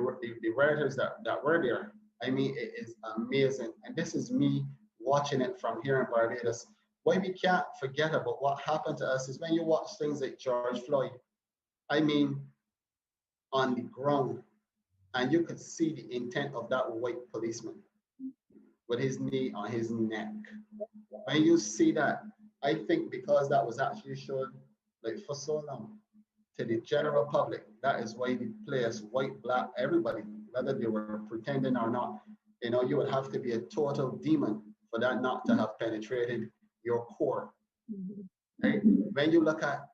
rioters that were there. I mean, it is amazing. And this is me watching it from here in Barbados. Why we can't forget about what happened to us is when you watch things like George Floyd. I mean, on the ground, and you could see the intent of that white policeman with his knee on his neck. When you see that, I think because that was actually shown like for so long to the general public, that is why the players, white, black, everybody, whether they were pretending or not, you would have to be a total demon for that not to have penetrated your core. Mm-hmm. Right? When you look at,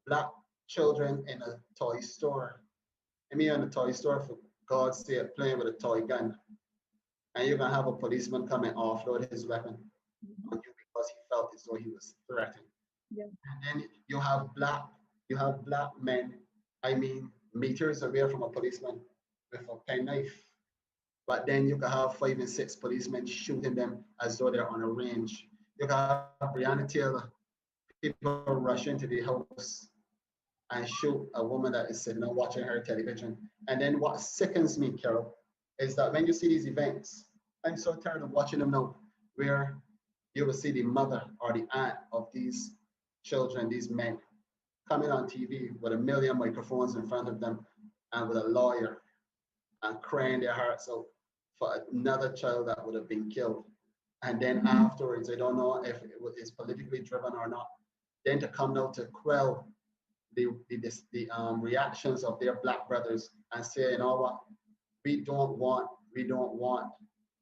Black children in a toy store, I mean, in a toy store, for God's sake, playing with a toy gun, and you're gonna have a policeman come and offload his weapon on you because he felt as though he was threatened. Yeah. And then you have black men, I mean, meters away from a policeman with a penknife. But then you can have 5 and 6 policemen shooting them as though they're on a range. You can have Breonna Taylor, people rush into the house and shoot a woman that is sitting and watching her television. And then what sickens me, Carol, is that when you see these events, I'm so tired of watching them now, where you will see the mother or the aunt of these children, these men, coming on TV with a million microphones in front of them and with a lawyer and crying their hearts out for another child that would have been killed. And then afterwards, I don't know if it is politically driven or not, then to come out to quell the reactions of their black brothers and say, you know what, we don't want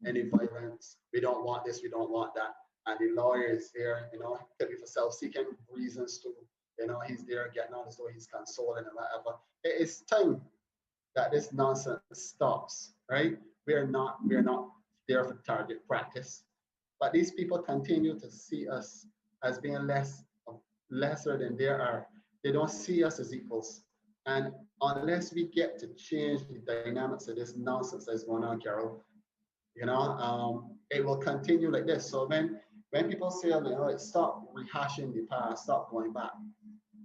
any violence, we don't want this, we don't want that. And the lawyer is there, you know, could be for self-seeking reasons too. You know, he's there getting on as though he's consoling and whatever. It is time that this nonsense stops, right? We're not there for target practice. But these people continue to see us as being lesser than they are. They don't see us as equals. And unless we get to change the dynamics of this nonsense that's going on, Carol, it will continue like this. So when people say, you know, stop rehashing the past, stop going back,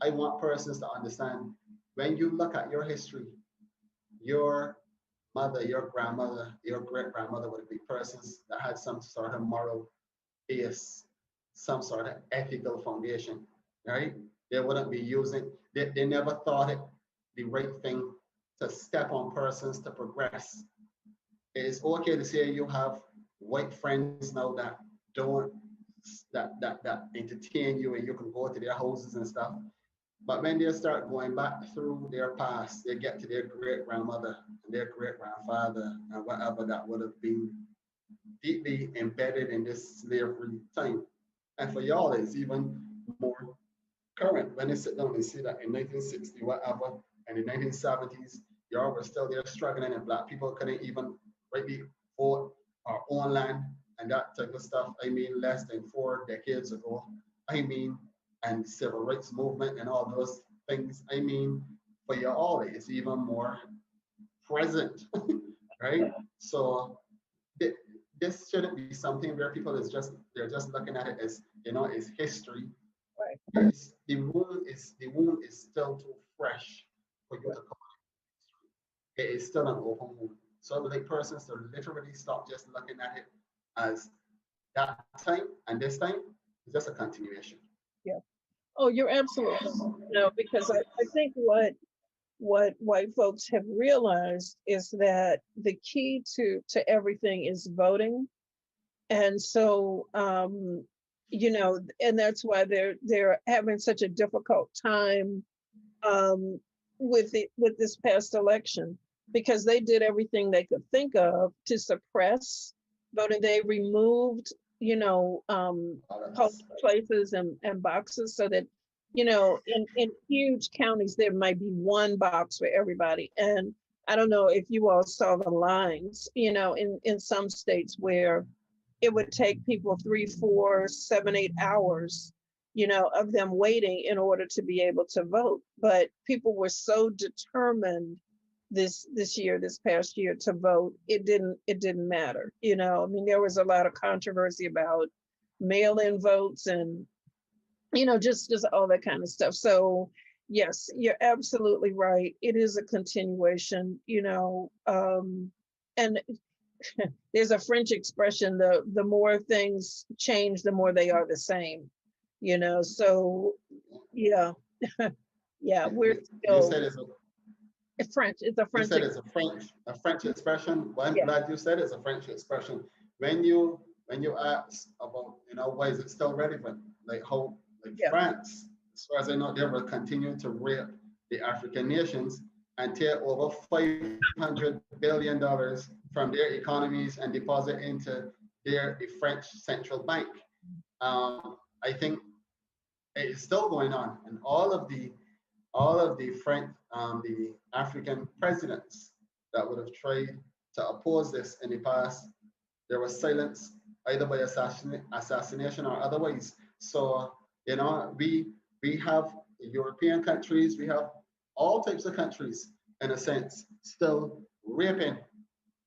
I want persons to understand when you look at your history, your mother, your grandmother, your great grandmother would be persons that had some sort of moral base, some sort of ethical foundation, right? They wouldn't be using, they never thought it the right thing to step on persons to progress. It is okay to say you have white friends now that don't that entertain you and you can go to their houses and stuff. But when they start going back through their past, they get to their great grandmother and their great grandfather and whatever that would have been deeply embedded in this slavery time. And for y'all, it's even more current when they sit down and see that in 1960, whatever, and in 1970s, y'all were still there struggling, and black people couldn't even rightly vote or own land and that type of stuff. I mean, less than 4 decades ago. I mean, and civil rights movement and all those things. I mean, for you all, it's even more present, right? So this shouldn't be something where people they're just looking at it as, you know, as history. Right. The wound is still too fresh for you to come. It is still an open wound. So I would like persons to literally stop just looking at it as that time and this time. It's just a continuation. Yeah. Oh, you're absolutely right. You know, because I think what white folks have realized is that the key to everything is voting. And so you know, and that's why they're having such a difficult time with this past election, because they did everything they could think of to suppress voting. They removed, you know, polling places and boxes so that, you know, in huge counties there might be one box for everybody. And I don't know if you all saw the lines, you know, in some states where it would take people 3, 4, 7, 8 hours, you know, of them waiting in order to be able to vote. But people were so determined this past year to vote, it didn't matter. You know, I mean, there was a lot of controversy about mail-in votes and, you know, just all that kind of stuff. So yes, you're absolutely right. It is a continuation, you know, and there's a French expression, the more things change, the more they are the same, you know. So yeah. Yeah, we're You still said French. It's a French. it's a French expression. Well, I'm Yeah, glad you said it's a French expression. When you ask about, you know, why is it still relevant? Like how, like yeah, France, as far as I know, they will continue to rape the African nations and take over $500 billion from their economies and deposit into the French central bank. I think it is still going on, and all of the French, the African presidents that would have tried to oppose this in the past, there was silence either by assassination or otherwise. So, you know, we have European countries, we have all types of countries, in a sense, still raping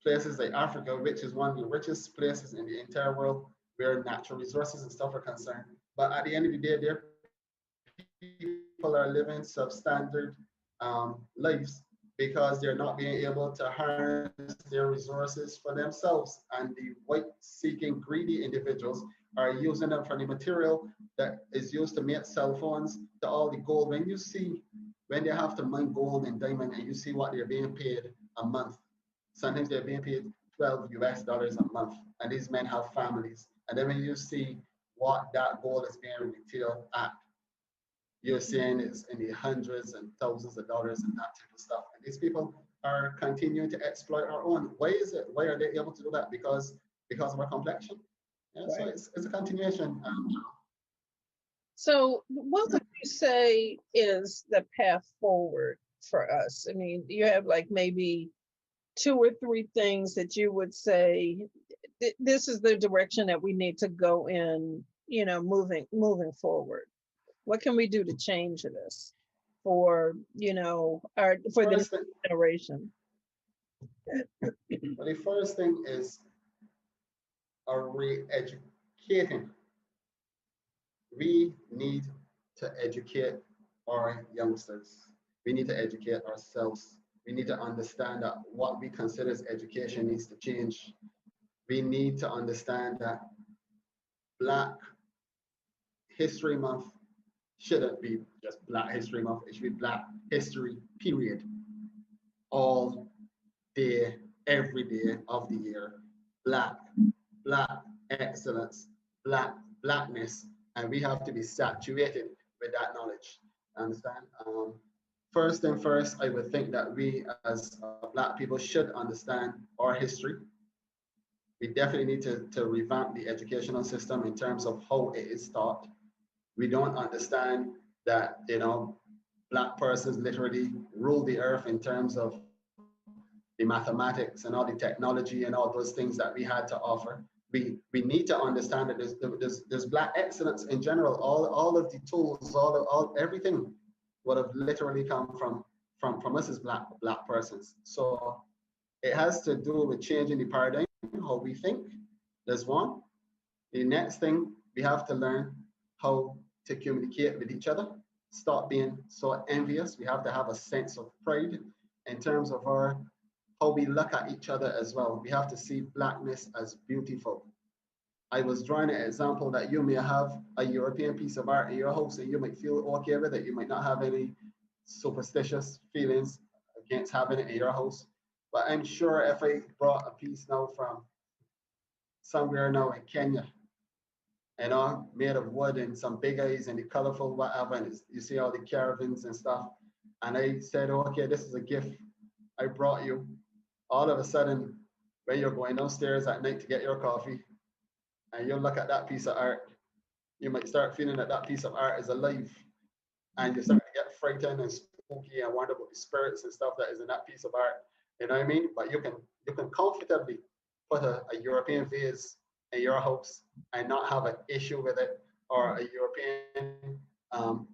places like Africa, which is one of the richest places in the entire world where natural resources and stuff are concerned. But at the end of the day, their people are living substandard lives because they're not being able to harness their resources for themselves. And the white seeking greedy individuals are using them for the material that is used to make cell phones, to all the gold. When they have to mine gold and diamond and you see what they're being paid a month, sometimes they're being paid $12 a month, and these men have families. And then when you see what that gold is being retailed at, you're saying it's in the hundreds and thousands of dollars and that type of stuff. And these people are continuing to exploit our own. Why is it? Why are they able to do that? Because of our complexion. Yeah, right. So it's a continuation. So what would you say is the path forward for us? I mean, you have like maybe 2 or 3 things that you would say, this is the direction that we need to go in, you know, moving forward. What can we do to change this for, you know, for the next generation? Well, the first thing is re-educating. We need to educate our youngsters. We need to educate ourselves. We need to understand that what we consider as education needs to change. We need to understand that Black History Month shouldn't be just Black History Month. It should be Black History, period. All day, every day of the year. Black excellence, Blackness, and we have to be saturated with that knowledge. Understand? First and first, I would think that we as Black people should understand our history. We definitely need to revamp the educational system in terms of how it is taught. We don't understand that, you know, Black persons literally rule the earth in terms of the mathematics and all the technology and all those things that we had to offer. We need to understand that there's Black excellence in general. All of the tools, all everything would have literally come from us as Black persons. So it has to do with changing the paradigm, how we think. There's one. The next thing, we have to learn how to communicate with each other. Stop being so envious. We have to have a sense of pride in terms of how we look at each other as well. We have to see Blackness as beautiful. I was drawing an example that you may have a European piece of art in your house and you might feel okay with it. You might not have any superstitious feelings against having it in your house. But I'm sure if I brought a piece now from somewhere now in Kenya, you know, made of wood and some big eyes and the colorful whatever, and you see all the caravans and stuff, and I said, okay, this is a gift I brought you. All of a sudden, when you're going downstairs at night to get your coffee, and you look at that piece of art, you might start feeling that that piece of art is alive, and you start to get frightened and spooky and wonder about the spirits and stuff that is in that piece of art. You know what I mean? But you can comfortably put a European vase in your house and not have an issue with it, or a European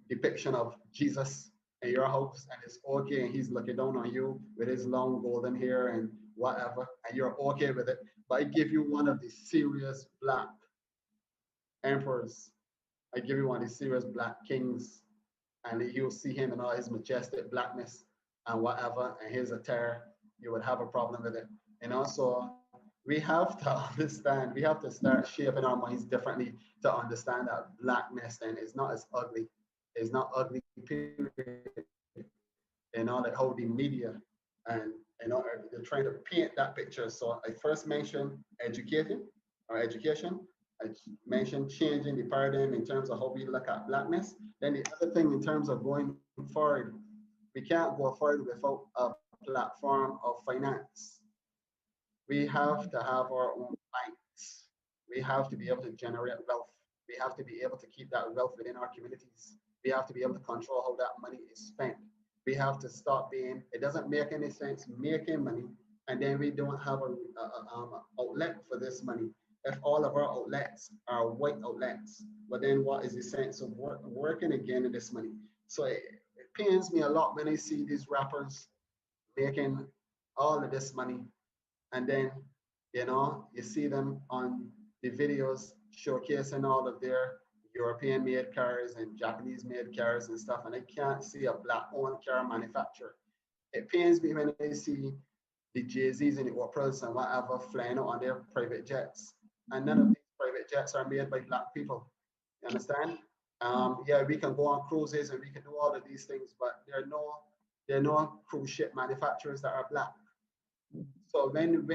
depiction of Jesus in your house, and it's okay, and he's looking down on you with his long golden hair and whatever, and you're okay with it. But I give you one of the serious Black emperors. I give you one of the serious Black kings, and you'll see him in all his majestic Blackness and whatever, and his attire, you would have a problem with it. And also, we have to understand, we have to start shaping our minds differently to understand that Blackness then is not as ugly. It's not ugly, period. You know, like how the media and, you know, they're trying to paint that picture. So I first mentioned education. I mentioned changing the paradigm in terms of how we look at Blackness. Then the other thing in terms of going forward, we can't go forward without a platform of finance. We have to have our own banks. We have to be able to generate wealth. We have to be able to keep that wealth within our communities. We have to be able to control how that money is spent. We have to stop being, it doesn't make any sense making money and then we don't have a outlet for this money. If all of our outlets are white outlets, but then what is the sense of working again in this money? So it pains me a lot when I see these rappers making all of this money, and then, you know, you see them on the videos showcasing all of their European made cars and Japanese made cars and stuff, and I can't see a Black owned car manufacturer. It pains me when I see the Jay-Z's and the Oprahs and whatever flying out on their private jets, and none of these private jets are made by Black people. You understand? Yeah, we can go on cruises and we can do all of these things, but there are no cruise ship manufacturers that are Black. So when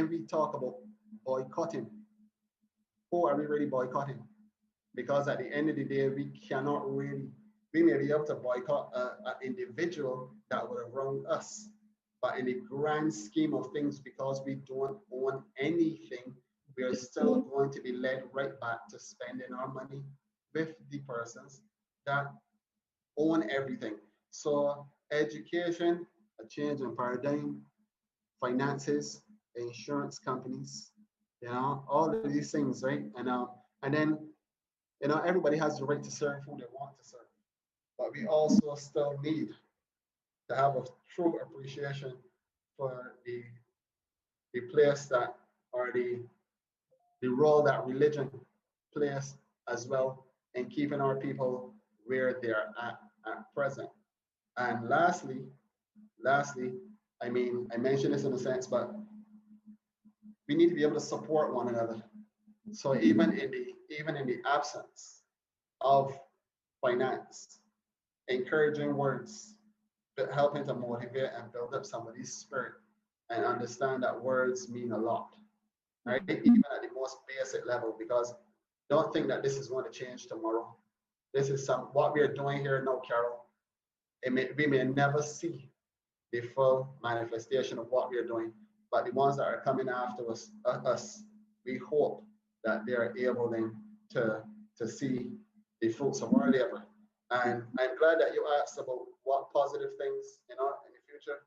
we talk about boycotting, who are we really boycotting? Because at the end of the day, we we may be able to boycott an individual that would have wronged us. But in the grand scheme of things, because we don't own anything, we are still going to be led right back to spending our money with the persons that own everything. So education, a change in paradigm, finances, insurance companies, all of these things, right? And then, everybody has the right to serve who they want to serve. But we also still need to have a true appreciation for the place that, or the role that religion plays as well in keeping our people where they're at present. And lastly, I mean, I mentioned this in a sense, but we need to be able to support one another. So even in the absence of finance, encouraging words, but helping to motivate and build up somebody's spirit and understand that words mean a lot, right? Even at the most basic level, because don't think that this is going to change tomorrow. This is what we are doing here now, Carol. We may never see the full manifestation of what we are doing, but the ones that are coming after us, we hope that they are able then to see the fruits of our labor. And I'm glad that you asked about what positive things, in the future.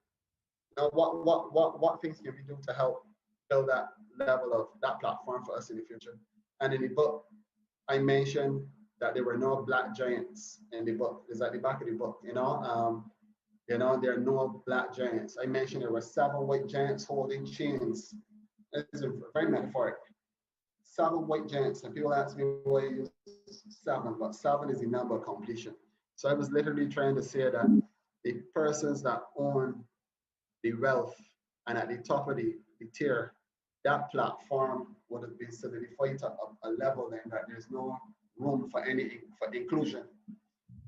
What things can we do to help build that level of that platform for us in the future? And in the book, I mentioned that there were no black giants in the book. It's at the back of the book, there are no black giants. I mentioned there were 7 white giants holding chains. It's very metaphoric. 7 white giants, and people ask me why I use 7, but 7 is the number of completion. So I was literally trying to say that the persons that own the wealth and at the top of the tier, that platform would have been solidified to a level then that there's no room for inclusion.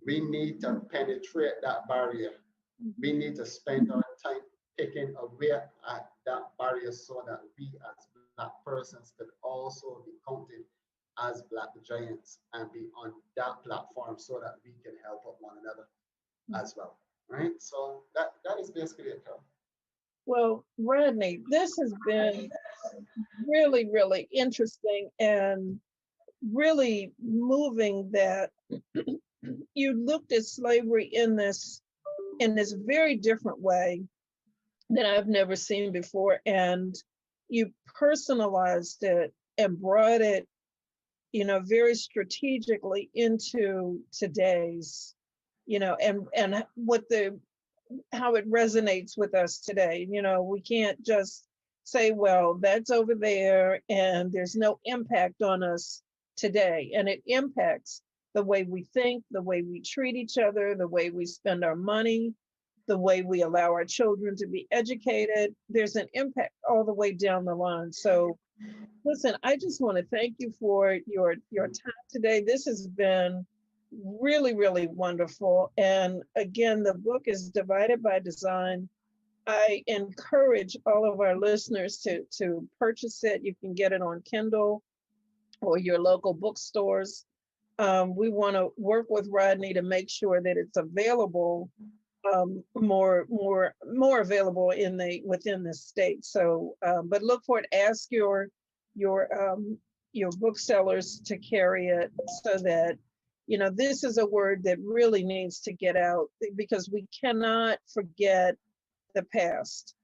We need to penetrate that barrier. We need to spend our time picking away at that barrier so that we as Black persons could also be counted as Black giants and be on that platform so that we can help out one another as well, right? So that is basically it, Carol. Well, Rodney, this has been really, really interesting and really moving that you looked at slavery in this very different way that I've never seen before. And you personalized it and brought it, very strategically into today's, and how it resonates with us today. We can't just say, well, that's over there and there's no impact on us today. And it impacts the way we think, the way we treat each other, the way we spend our money, the way we allow our children to be educated. There's an impact all the way down the line. So listen, I just want to thank you for your time today. This has been really, really wonderful. And again, the book is Divided by Design. I encourage all of our listeners to purchase it. You can get it on Kindle or your local bookstores. We want to work with Rodney to make sure that it's available, more available within the state. So, but look for it. Ask your booksellers to carry it so that this is a word that really needs to get out, because we cannot forget the past,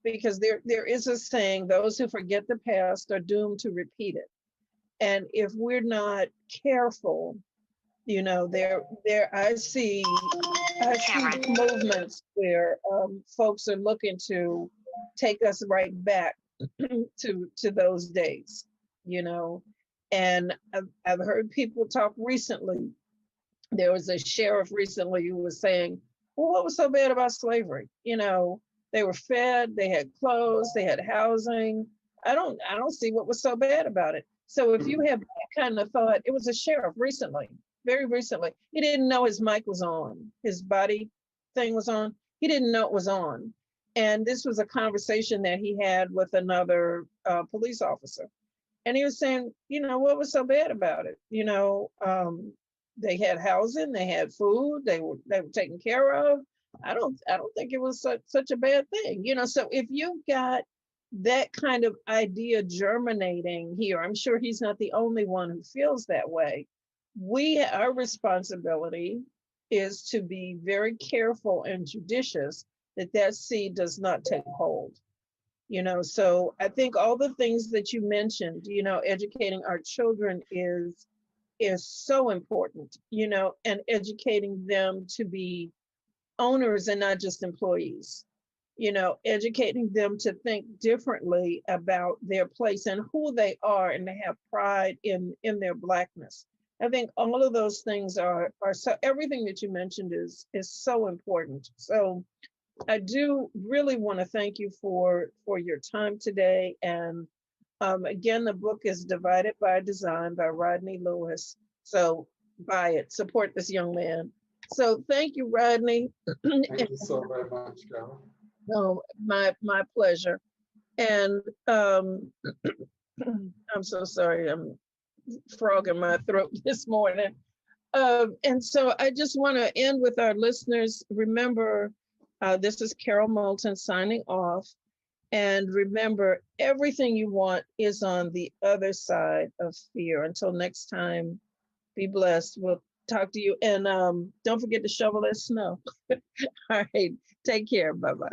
because there is a saying, those who forget the past are doomed to repeat it. And if we're not careful, I see movements where folks are looking to take us right back to those days, and I've heard people talk recently. There was a sheriff recently who was saying, well, what was so bad about slavery? They were fed, they had clothes, they had housing. I don't see what was so bad about it. So if you have that kind of thought, it was a sheriff recently, very recently. He didn't know his mic was on, his body thing was on. He didn't know it was on. And this was a conversation that he had with another police officer. And he was saying, what was so bad about it? They had housing, they had food, they were taken care of. I don't think it was such a bad thing, you know. So if you've got that kind of idea germinating here, I'm sure he's not the only one who feels that way. Our responsibility is to be very careful and judicious that that seed does not take hold. You know, so I think all the things that you mentioned, you know, educating our children is so important, you know, and educating them to be owners and not just employees, you know, educating them to think differently about their place and who they are, and to have pride in their Blackness. I think all of those things are so, everything that you mentioned is so important. So I do really want to thank you for your time today. And again, the book is Divided by Design by Rodney Lewis. So buy it, support this young man. So thank you, Rodney. Thank you so very much, Carol. No, my pleasure. And I'm so sorry, I'm frog in my throat this morning. And so I just want to end with our listeners. Remember, this is Carol Moulton signing off. And remember, everything you want is on the other side of fear. Until next time, be blessed. We'll talk to you. And don't forget to shovel that snow. All right. Take care. Bye-bye.